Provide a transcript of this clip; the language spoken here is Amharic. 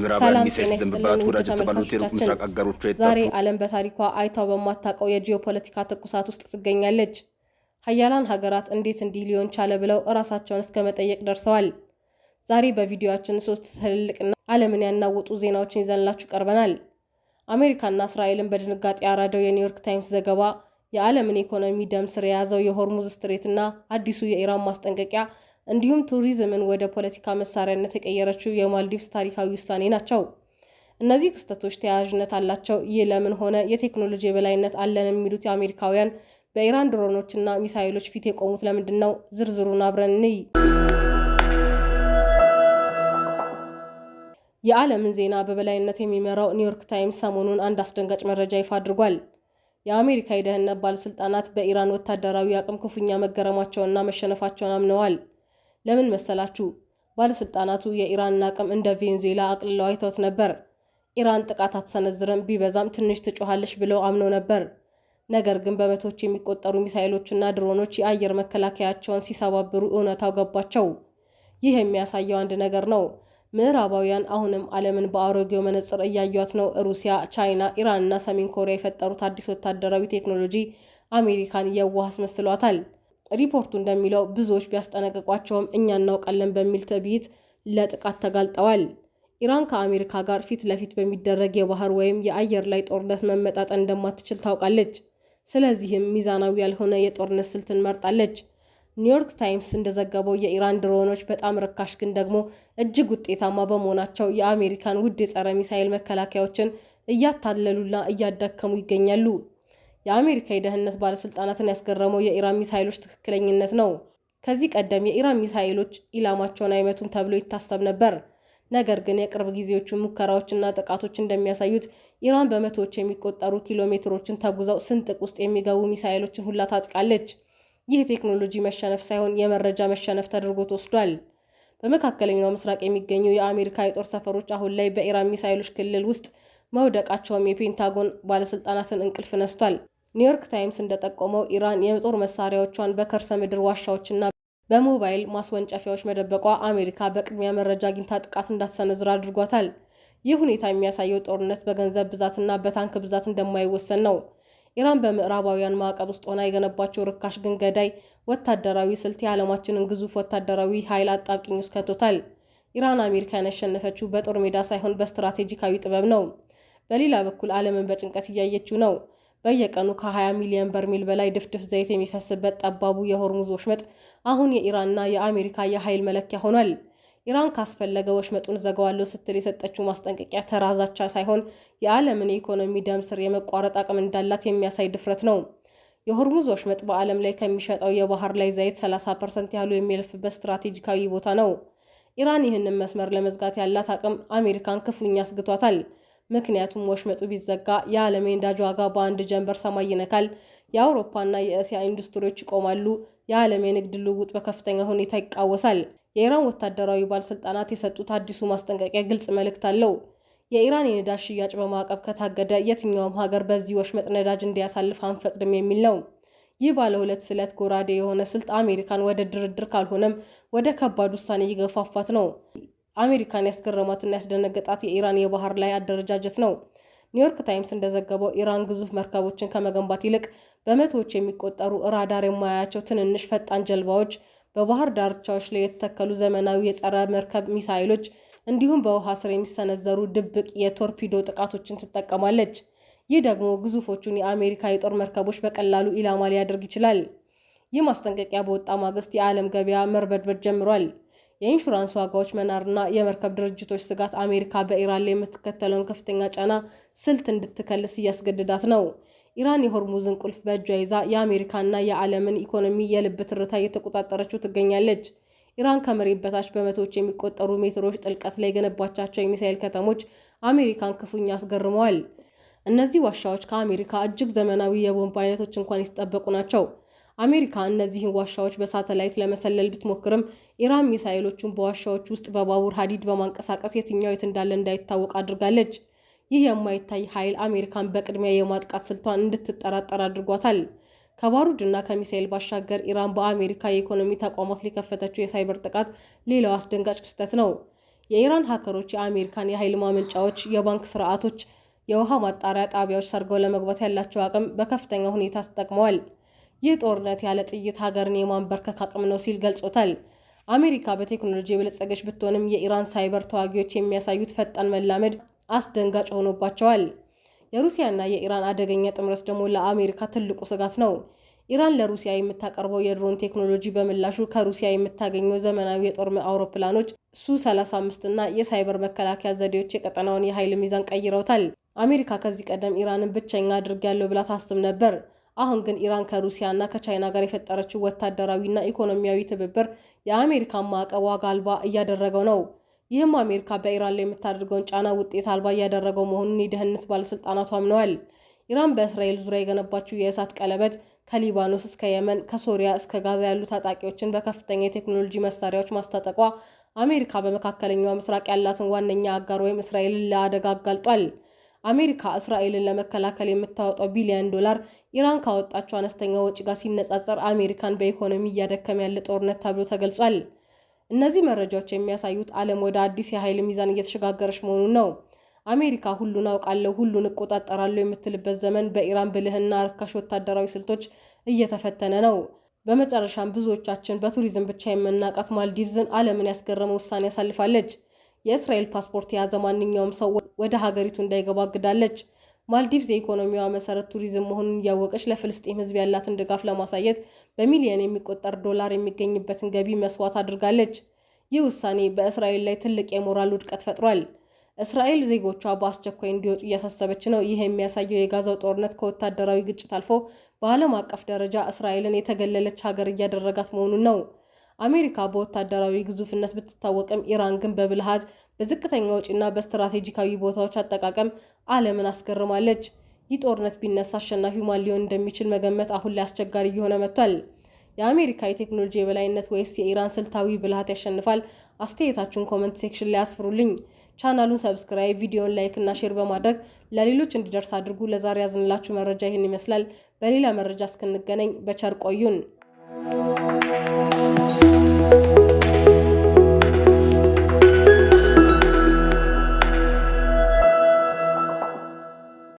የምዕራባውያን ሚሳኤል ሲዘንብባት ወዳጅ የተባሉት የሩቅ ምስራቅ አጋሮቿ ዛሬ ዓለም በታሪኳ አይታው በማታውቀው የጂኦፖለቲካ ትኩሳት ውስጥ ትገኛለች። ሀያላን ሀገራት እንዴት እንዲህ ሊሆን ቻለ ብለው እራሳቸውን እስከ መጠየቅ ደርሰዋል። ዛሬ በቪዲዮአችን 3 ትልልቅና ዓለምን ያናወጡ ዜናዎችን ይዘንላችሁ ቀርበናል። አሜሪካና እስራኤልን በድንጋጤ ያራደው የኒውዮርክ ታይምስ ዘገባ፣ የዓለምን ኢኮኖሚ ደም ስር የያዘው የሆርሙዝ ስትሬትና አዲሱ የኢራን ማስጠንቀቂያ እንዲሁም ቱሪዝምን ወደ ፖለቲካ መሳሪያነት የቀየረችው የማልዲቭስ ታሪካዊ ውሳኔ ናቸው። እነዚህ ክስተቶች ተያያዥነት አላቸው። ይህ ለምን ሆነ? የቴክኖሎጂ የበላይነት አለን የሚሉት የአሜሪካውያን በኢራን ድሮኖችና ሚሳኤሎች ፊት የቆሙት ለምንድን ነው? ዝርዝሩን አብረን እንይ። የዓለምን ዜና በበላይነት የሚመራው ኒውዮርክ ታይምስ ሰሞኑን አንድ አስደንጋጭ መረጃ ይፋ አድርጓል። የአሜሪካ የደህንነት ባለስልጣናት በኢራን ወታደራዊ አቅም ክፉኛ መገረማቸውንና መሸነፋቸውን አምነዋል። ለምን መሰላችሁ? ባለስልጣናቱ የኢራንን አቅም እንደ ቬንዙዌላ አቅልለው አይተውት ነበር። ኢራን ጥቃት አትሰነዝርም፣ ቢበዛም ትንሽ ትጮኻለች ብለው አምነው ነበር። ነገር ግን በመቶዎች የሚቆጠሩ ሚሳኤሎችና ድሮኖች የአየር መከላከያቸውን ሲሰባብሩ እውነታው ገባቸው። ይህ የሚያሳየው አንድ ነገር ነው። ምዕራባውያን አሁንም ዓለምን በአሮጌው መነጽር እያዩት ነው። ሩሲያ፣ ቻይና፣ ኢራንና ሰሜን ኮሪያ የፈጠሩት አዲስ ወታደራዊ ቴክኖሎጂ አሜሪካን የዋህ አስመስሏታል። ሪፖርቱ እንደሚለው ብዙዎች ቢያስጠነቅቋቸውም እኛ እናውቃለን በሚል ትዕቢት ለጥቃት ተጋልጠዋል። ኢራን ከአሜሪካ ጋር ፊት ለፊት በሚደረግ የባህር ወይም የአየር ላይ ጦርነት መመጣጠን እንደማትችል ታውቃለች። ስለዚህም ሚዛናዊ ያልሆነ የጦርነት ስልትን መርጣለች። ኒውዮርክ ታይምስ እንደዘገበው የኢራን ድሮኖች በጣም ርካሽ ግን ደግሞ እጅግ ውጤታማ በመሆናቸው የአሜሪካን ውድ የጸረ ሚሳኤል መከላከያዎችን እያታለሉና እያዳከሙ ይገኛሉ። የአሜሪካ የደህንነት ባለስልጣናትን ያስገረመው የኢራን ሚሳኤሎች ትክክለኝነት ነው። ከዚህ ቀደም የኢራን ሚሳኤሎች ኢላማቸውን አይመቱም ተብሎ ይታሰብ ነበር። ነገር ግን የቅርብ ጊዜዎቹ ሙከራዎችና ጥቃቶች እንደሚያሳዩት ኢራን በመቶዎች የሚቆጠሩ ኪሎ ሜትሮችን ተጉዘው ስንጥቅ ውስጥ የሚገቡ ሚሳኤሎችን ሁላ ታጥቃለች። ይህ ቴክኖሎጂ መሸነፍ ሳይሆን የመረጃ መሸነፍ ተደርጎ ተወስዷል። በመካከለኛው ምስራቅ የሚገኙ የአሜሪካ የጦር ሰፈሮች አሁን ላይ በኢራን ሚሳኤሎች ክልል ውስጥ መውደቃቸውም የፔንታጎን ባለስልጣናትን እንቅልፍ ነስቷል። ኒውዮርክ ታይምስ እንደጠቆመው ኢራን የጦር መሳሪያዎቿን በከርሰ ምድር ዋሻዎችና በሞባይል ማስወንጨፊያዎች መደበቋ አሜሪካ በቅድሚያ መረጃ አግኝታ ጥቃት እንዳትሰነዝር አድርጓታል። ይህ ሁኔታ የሚያሳየው ጦርነት በገንዘብ ብዛትና በታንክ ብዛት እንደማይወሰን ነው። ኢራን በምዕራባውያን ማዕቀብ ውስጥ ሆና የገነባቸው ርካሽ ግን ገዳይ ወታደራዊ ስልት የዓለማችንን ግዙፍ ወታደራዊ ኃይል አጣብቂኝ ውስጥ ከቶታል። ኢራን አሜሪካን ያሸነፈችው በጦር ሜዳ ሳይሆን በስትራቴጂካዊ ጥበብ ነው። በሌላ በኩል ዓለምን በጭንቀት እያየችው ነው። በየቀኑ ከ20 ሚሊዮን በርሜል በላይ ድፍድፍ ዘይት የሚፈስበት ጠባቡ የሆርሙዝ ወሽመጥ አሁን የኢራንና የአሜሪካ የኃይል መለኪያ ሆኗል። ኢራን ካስፈለገ ወሽመጡን ዘጋዋለሁ ስትል የሰጠችው ማስጠንቀቂያ ተራ ዛቻ ሳይሆን የዓለምን የኢኮኖሚ ደም ስር የመቋረጥ አቅም እንዳላት የሚያሳይ ድፍረት ነው። የሆርሙዝ ወሽመጥ በዓለም ላይ ከሚሸጠው የባህር ላይ ዘይት 30% ያህሉ የሚያልፍበት ስትራቴጂካዊ ቦታ ነው። ኢራን ይህንን መስመር ለመዝጋት ያላት አቅም አሜሪካን ክፉኛ አስግቷታል። ምክንያቱም ወሽመጡ ቢዘጋ የዓለም የነዳጅ ዋጋ በአንድ ጀንበር ሰማይ ይነካል። የአውሮፓና የእስያ ኢንዱስትሪዎች ይቆማሉ። የዓለም የንግድ ልውውጥ በከፍተኛ ሁኔታ ይቃወሳል። የኢራን ወታደራዊ ባለስልጣናት የሰጡት አዲሱ ማስጠንቀቂያ ግልጽ መልእክት አለው። የኢራን የነዳጅ ሽያጭ በማዕቀብ ከታገደ የትኛውም ሀገር በዚህ ወሽመጥ ነዳጅ እንዲያሳልፍ አንፈቅድም የሚል ነው። ይህ ባለ ሁለት ስለት ጎራዴ የሆነ ስልት አሜሪካን ወደ ድርድር ካልሆነም ወደ ከባድ ውሳኔ እየገፋፋት ነው። አሜሪካን ያስገረማትና ያስደነገጣት የኢራን የባህር ላይ አደረጃጀት ነው። ኒውዮርክ ታይምስ እንደዘገበው ኢራን ግዙፍ መርከቦችን ከመገንባት ይልቅ በመቶዎች የሚቆጠሩ ራዳር የማያያቸው ትንንሽ ፈጣን ጀልባዎች፣ በባህር ዳርቻዎች ላይ የተተከሉ ዘመናዊ የጸረ መርከብ ሚሳይሎች እንዲሁም በውሃ ስር የሚሰነዘሩ ድብቅ የቶርፒዶ ጥቃቶችን ትጠቀማለች። ይህ ደግሞ ግዙፎቹን የአሜሪካ የጦር መርከቦች በቀላሉ ኢላማ ሊያደርግ ይችላል። ይህ ማስጠንቀቂያ በወጣ ማግስት የዓለም ገበያ መርበድበድ ጀምሯል። የኢንሹራንስ ዋጋዎች መናርና የመርከብ ድርጅቶች ስጋት አሜሪካ በኢራን ላይ የምትከተለውን ከፍተኛ ጫና ስልት እንድትከልስ እያስገድዳት ነው። ኢራን የሆርሙዝን ቁልፍ በእጇ ይዛ የአሜሪካና የዓለምን ኢኮኖሚ የልብ ትርታ እየተቆጣጠረችው ትገኛለች። ኢራን ከመሬት በታች በመቶዎች የሚቆጠሩ ሜትሮች ጥልቀት ላይ የገነባቻቸው የሚሳኤል ከተሞች አሜሪካን ክፉኛ አስገርመዋል። እነዚህ ዋሻዎች ከአሜሪካ እጅግ ዘመናዊ የቦምብ አይነቶች እንኳን የተጠበቁ ናቸው። አሜሪካ እነዚህን ዋሻዎች በሳተላይት ለመሰለል ብትሞክርም ኢራን ሚሳኤሎቹን በዋሻዎች ውስጥ በባቡር ሀዲድ በማንቀሳቀስ የትኛው የት እንዳለ እንዳይታወቅ አድርጋለች። ይህ የማይታይ ኃይል አሜሪካን በቅድሚያ የማጥቃት ስልቷን እንድትጠራጠር አድርጓታል። ከባሩድና ከሚሳኤል ባሻገር ኢራን በአሜሪካ የኢኮኖሚ ተቋማት ሊከፈተችው የሳይበር ጥቃት ሌላው አስደንጋጭ ክስተት ነው። የኢራን ሀከሮች የአሜሪካን የኃይል ማመንጫዎች፣ የባንክ ስርዓቶች፣ የውሃ ማጣሪያ ጣቢያዎች ሰርገው ለመግባት ያላቸው አቅም በከፍተኛ ሁኔታ ተጠቅመዋል። ይህ ጦርነት ያለ ጥይት ሀገርን የማንበርከክ አቅም ነው ሲል ገልጾታል። አሜሪካ በቴክኖሎጂ የበለጸገች ብትሆንም የኢራን ሳይበር ተዋጊዎች የሚያሳዩት ፈጣን መላመድ አስደንጋጭ ሆኖባቸዋል። የሩሲያና የኢራን አደገኛ ጥምረት ደግሞ ለአሜሪካ ትልቁ ስጋት ነው። ኢራን ለሩሲያ የምታቀርበው የድሮን ቴክኖሎጂ በምላሹ ከሩሲያ የምታገኘው ዘመናዊ የጦር አውሮፕላኖች ሱ-35 እና የሳይበር መከላከያ ዘዴዎች የቀጠናውን የኃይል ሚዛን ቀይረውታል። አሜሪካ ከዚህ ቀደም ኢራንን ብቸኛ አድርጌያለሁ ብላ ታስብ ነበር። አሁን ግን ኢራን ከሩሲያ እና ከቻይና ጋር የፈጠረችው ወታደራዊና ኢኮኖሚያዊ ትብብር የአሜሪካን ማዕቀብ ዋጋ አልባ እያደረገው ነው። ይህም አሜሪካ በኢራን ላይ የምታደርገውን ጫና ውጤት አልባ እያደረገው መሆኑን የደህንነት ባለስልጣናቱ አምነዋል። ኢራን በእስራኤል ዙሪያ የገነባችው የእሳት ቀለበት ከሊባኖስ እስከ የመን፣ ከሶሪያ እስከ ጋዛ ያሉ ታጣቂዎችን በከፍተኛ የቴክኖሎጂ መሳሪያዎች ማስታጠቋ አሜሪካ በመካከለኛው ምስራቅ ያላትን ዋነኛ አጋር ወይም እስራኤልን ለአደጋ አጋልጧል። አሜሪካ እስራኤልን ለመከላከል የምታወጣው $ቢሊዮን ኢራን ካወጣቸው አነስተኛ ወጪ ጋር ሲነጻጸር አሜሪካን በኢኮኖሚ እያደከመ ያለ ጦርነት ተብሎ ተገልጿል። እነዚህ መረጃዎች የሚያሳዩት ዓለም ወደ አዲስ የኃይል ሚዛን እየተሸጋገረች መሆኑን ነው። አሜሪካ ሁሉን አውቃለሁ፣ ሁሉን እቆጣጠራለሁ የምትልበት ዘመን በኢራን ብልህና ርካሽ ወታደራዊ ስልቶች እየተፈተነ ነው። በመጨረሻም ብዙዎቻችን በቱሪዝም ብቻ የምናውቃት ማልዲቭዝን ዓለምን ያስገረመ ውሳኔ ያሳልፋለች። የእስራኤል ፓስፖርት የያዘ ማንኛውም ሰው ወደ ሀገሪቱ እንዳይገባ አግዳለች። ማልዲቭስ የኢኮኖሚዋ መሰረት ቱሪዝም መሆኑን እያወቀች ለፍልስጤም ሕዝብ ያላትን ድጋፍ ለማሳየት በሚሊዮን የሚቆጠር ዶላር የሚገኝበትን ገቢ መስዋዕት አድርጋለች። ይህ ውሳኔ በእስራኤል ላይ ትልቅ የሞራል ውድቀት ፈጥሯል። እስራኤል ዜጎቿ በአስቸኳይ እንዲወጡ እያሳሰበች ነው። ይህ የሚያሳየው የጋዛው ጦርነት ከወታደራዊ ግጭት አልፎ በዓለም አቀፍ ደረጃ እስራኤልን የተገለለች ሀገር እያደረጋት መሆኑን ነው። አሜሪካ በወታደራዊ ግዙፍነት ብትታወቅም ኢራን ግን በብልሃት በዝቅተኛ ወጪና በስትራቴጂካዊ ቦታዎች አጠቃቀም ዓለምን አስገርማለች። ይህ ጦርነት ቢነሳ አሸናፊው ማን ሊሆን እንደሚችል መገመት አሁን ላይ አስቸጋሪ እየሆነ መጥቷል። የአሜሪካ የቴክኖሎጂ የበላይነት ወይስ የኢራን ስልታዊ ብልሃት ያሸንፋል? አስተያየታችሁን ኮመንት ሴክሽን ላይ አስፍሩልኝ። ቻናሉን ሰብስክራይብ፣ ቪዲዮን ላይክ እና ሼር በማድረግ ለሌሎች እንዲደርስ አድርጉ። ለዛሬ ያዝንላችሁ መረጃ ይህን ይመስላል። በሌላ መረጃ እስክንገናኝ በቸር ቆዩን።